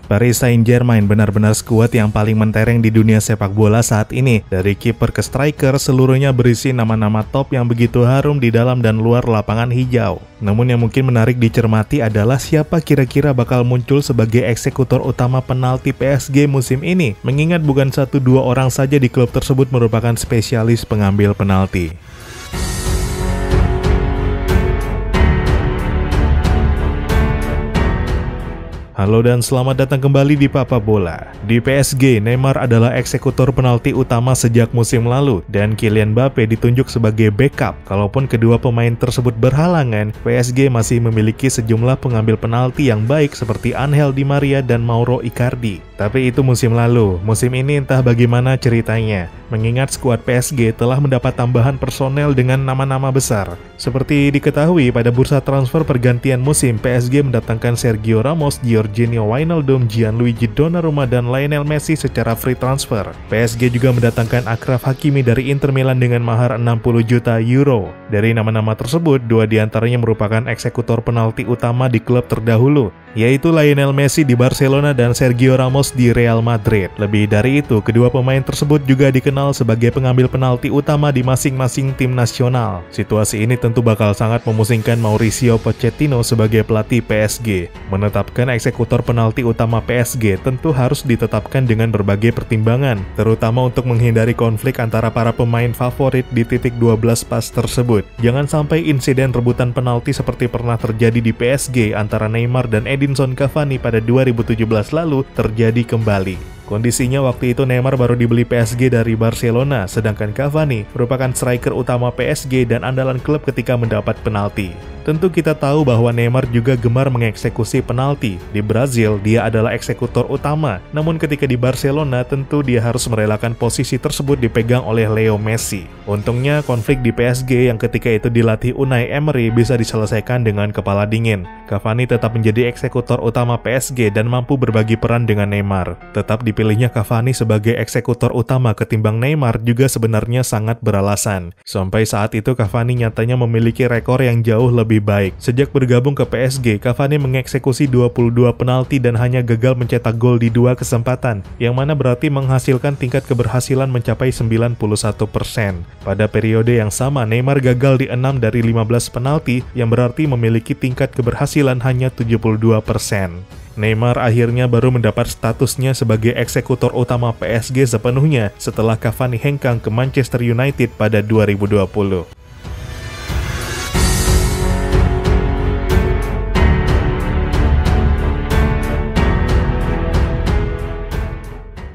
Paris Saint-Germain benar-benar skuad yang paling mentereng di dunia sepak bola saat ini. Dari kiper ke striker, seluruhnya berisi nama-nama top yang begitu harum di dalam dan luar lapangan hijau. Namun yang mungkin menarik dicermati adalah siapa kira-kira bakal muncul sebagai eksekutor utama penalti PSG musim ini, mengingat bukan 1-2 orang saja di klub tersebut merupakan spesialis pengambil penalti. Halo dan selamat datang kembali di Papa Bola. Di PSG, Neymar adalah eksekutor penalti utama sejak musim lalu dan Kylian Mbappe ditunjuk sebagai backup. Kalaupun kedua pemain tersebut berhalangan, PSG masih memiliki sejumlah pengambil penalti yang baik seperti Angel Di Maria dan Mauro Icardi. Tapi itu musim lalu. Musim ini entah bagaimana ceritanya, mengingat skuad PSG telah mendapat tambahan personel dengan nama-nama besar. Seperti diketahui, pada bursa transfer pergantian musim, PSG mendatangkan Sergio Ramos, Georginio Wijnaldum, Gianluigi Donnarumma, dan Lionel Messi secara free transfer. PSG juga mendatangkan Achraf Hakimi dari Inter Milan dengan mahar 60 juta euro. Dari nama-nama tersebut, 2 diantaranya merupakan eksekutor penalti utama di klub terdahulu, yaitu Lionel Messi di Barcelona dan Sergio Ramos di Real Madrid. Lebih dari itu, kedua pemain tersebut juga dikenal sebagai pengambil penalti utama di masing-masing tim nasional. Situasi ini tentu bakal sangat memusingkan Mauricio Pochettino sebagai pelatih PSG. Menetapkan eksekutor penalti utama PSG tentu harus ditetapkan dengan berbagai pertimbangan, terutama untuk menghindari konflik antara para pemain favorit di titik 12 pas tersebut. Jangan sampai insiden rebutan penalti seperti pernah terjadi di PSG antara Neymar dan Edinson Cavani pada 2017 lalu terjadi kembali. Kondisinya waktu itu Neymar baru dibeli PSG dari Barcelona, sedangkan Cavani merupakan striker utama PSG dan andalan klub ketika mendapat penalti. Tentu kita tahu bahwa Neymar juga gemar mengeksekusi penalti. Di Brazil, dia adalah eksekutor utama. Namun ketika di Barcelona, tentu dia harus merelakan posisi tersebut dipegang oleh Leo Messi. Untungnya, konflik di PSG yang ketika itu dilatih Unai Emery bisa diselesaikan dengan kepala dingin. Cavani tetap menjadi eksekutor utama PSG dan mampu berbagi peran dengan Neymar. Tetap dipilihnya Cavani sebagai eksekutor utama ketimbang Neymar juga sebenarnya sangat beralasan. Sampai saat itu Cavani nyatanya memiliki rekor yang jauh lebih baik. Sejak bergabung ke PSG, Cavani mengeksekusi 22 penalti dan hanya gagal mencetak gol di 2 kesempatan, yang mana berarti menghasilkan tingkat keberhasilan mencapai 91%. Pada periode yang sama, Neymar gagal di 6 dari 15 penalti, yang berarti memiliki tingkat keberhasilan hanya 72%. Neymar akhirnya baru mendapat statusnya sebagai eksekutor utama PSG sepenuhnya setelah Cavani hengkang ke Manchester United pada 2020.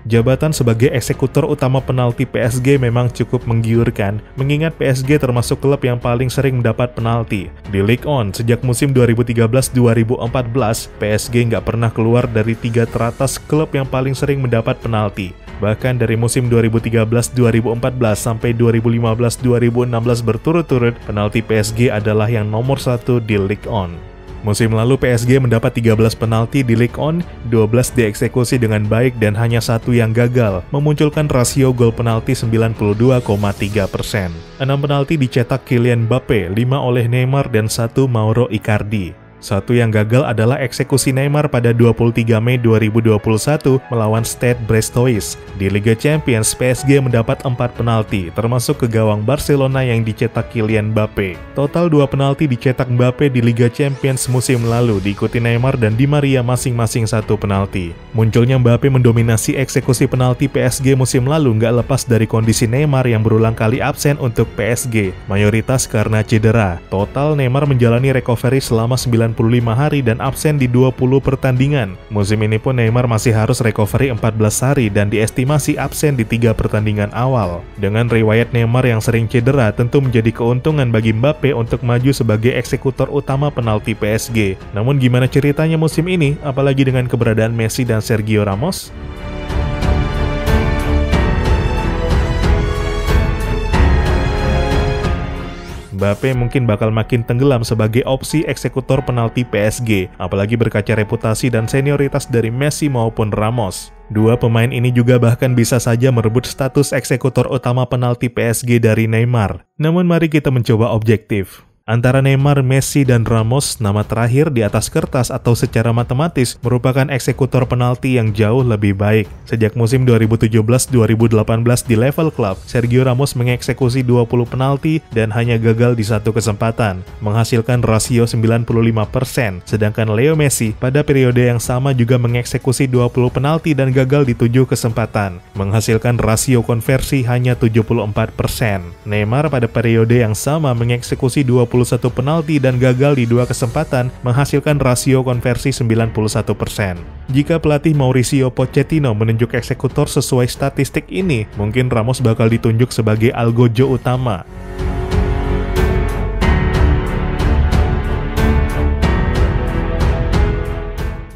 Jabatan sebagai eksekutor utama penalti PSG memang cukup menggiurkan, mengingat PSG termasuk klub yang paling sering mendapat penalti. Di Ligue 1, sejak musim 2013-2014, PSG nggak pernah keluar dari 3 teratas klub yang paling sering mendapat penalti. Bahkan dari musim 2013-2014 sampai 2015-2016 berturut-turut, penalti PSG adalah yang nomor 1 di Ligue 1. Musim lalu PSG mendapat 13 penalti di Ligue 1, 12 dieksekusi dengan baik dan hanya 1 yang gagal, memunculkan rasio gol penalti 92,3%. 6 penalti dicetak Kylian Mbappe, 5 oleh Neymar dan 1 Mauro Icardi. 1 yang gagal adalah eksekusi Neymar pada 23 Mei 2021 melawan Stade Brestois. Di Liga Champions, PSG mendapat 4 penalti, termasuk ke gawang Barcelona yang dicetak Kylian Mbappe. Total 2 penalti dicetak Mbappe di Liga Champions musim lalu, diikuti Neymar dan Di Maria masing-masing 1 penalti. Munculnya Mbappe mendominasi eksekusi penalti PSG musim lalu nggak lepas dari kondisi Neymar yang berulang kali absen untuk PSG, mayoritas karena cedera. Total Neymar menjalani recovery selama 95 hari dan absen di 20 pertandingan. Musim ini pun Neymar masih harus recovery 14 hari dan diestimasi absen di 3 pertandingan awal. Dengan riwayat Neymar yang sering cedera, tentu menjadi keuntungan bagi Mbappe untuk maju sebagai eksekutor utama penalti PSG. Namun gimana ceritanya musim ini, apalagi dengan keberadaan Messi dan Sergio Ramos? Mbappe mungkin bakal makin tenggelam sebagai opsi eksekutor penalti PSG, apalagi berkaca reputasi dan senioritas dari Messi maupun Ramos. 2 pemain ini juga bahkan bisa saja merebut status eksekutor utama penalti PSG dari Neymar. Namun mari kita mencoba objektif. Antara Neymar, Messi, dan Ramos, nama terakhir di atas kertas atau secara matematis merupakan eksekutor penalti yang jauh lebih baik. Sejak musim 2017-2018 di level klub, Sergio Ramos mengeksekusi 20 penalti dan hanya gagal di satu kesempatan, menghasilkan rasio 95%, sedangkan Leo Messi pada periode yang sama juga mengeksekusi 20 penalti dan gagal di 7 kesempatan, menghasilkan rasio konversi hanya 74%. Neymar pada periode yang sama mengeksekusi 21 penalti dan gagal di 2 kesempatan, menghasilkan rasio konversi 91%. Jika pelatih Mauricio Pochettino menunjuk eksekutor sesuai statistik ini, mungkin Ramos bakal ditunjuk sebagai algojo utama.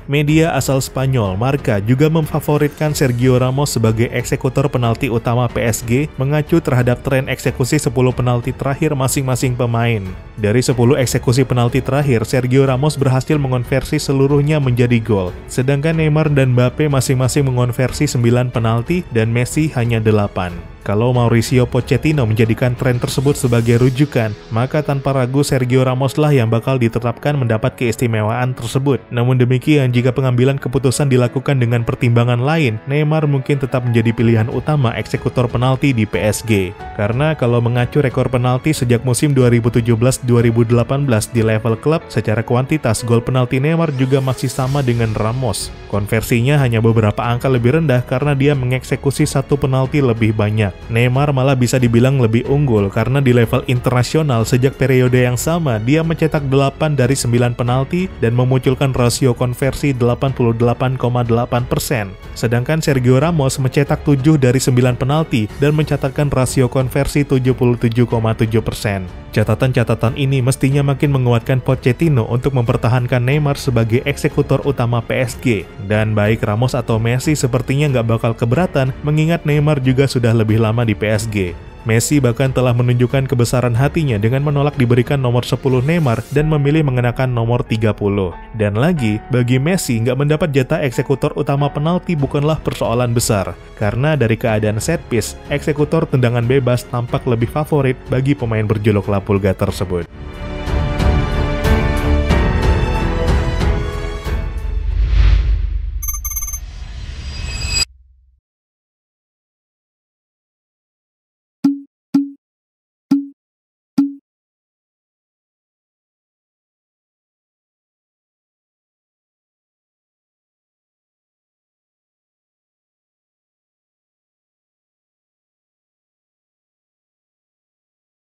Media asal Spanyol, Marca, juga memfavoritkan Sergio Ramos sebagai eksekutor penalti utama PSG, mengacu terhadap tren eksekusi 10 penalti terakhir masing-masing pemain. Dari 10 eksekusi penalti terakhir, Sergio Ramos berhasil mengonversi seluruhnya menjadi gol, sedangkan Neymar dan Mbappe masing-masing mengonversi 9 penalti dan Messi hanya 8. Kalau Mauricio Pochettino menjadikan tren tersebut sebagai rujukan, maka tanpa ragu Sergio Ramos lah yang bakal ditetapkan mendapat keistimewaan tersebut. Namun demikian, jika pengambilan keputusan dilakukan dengan pertimbangan lain, Neymar mungkin tetap menjadi pilihan utama eksekutor penalti di PSG. Karena kalau mengacu rekor penalti sejak musim 2017-2018 di level klub, secara kuantitas gol penalti Neymar juga masih sama dengan Ramos. Konversinya hanya beberapa angka lebih rendah karena dia mengeksekusi 1 penalti lebih banyak. Neymar malah bisa dibilang lebih unggul karena di level internasional sejak periode yang sama dia mencetak 8 dari 9 penalti dan memunculkan rasio konversi 88,8%. Sedangkan Sergio Ramos mencetak 7 dari 9 penalti dan mencatatkan rasio konversi 77,7%. Catatan-catatan ini mestinya makin menguatkan Pochettino untuk mempertahankan Neymar sebagai eksekutor utama PSG. Dan baik Ramos atau Messi sepertinya nggak bakal keberatan mengingat Neymar juga sudah lebih lama di PSG. Messi bahkan telah menunjukkan kebesaran hatinya dengan menolak diberikan nomor 10 Neymar dan memilih mengenakan nomor 30. Dan lagi, bagi Messi nggak mendapat jatah eksekutor utama penalti bukanlah persoalan besar, karena dari keadaan set piece, eksekutor tendangan bebas tampak lebih favorit bagi pemain berjuluk La Pulga tersebut.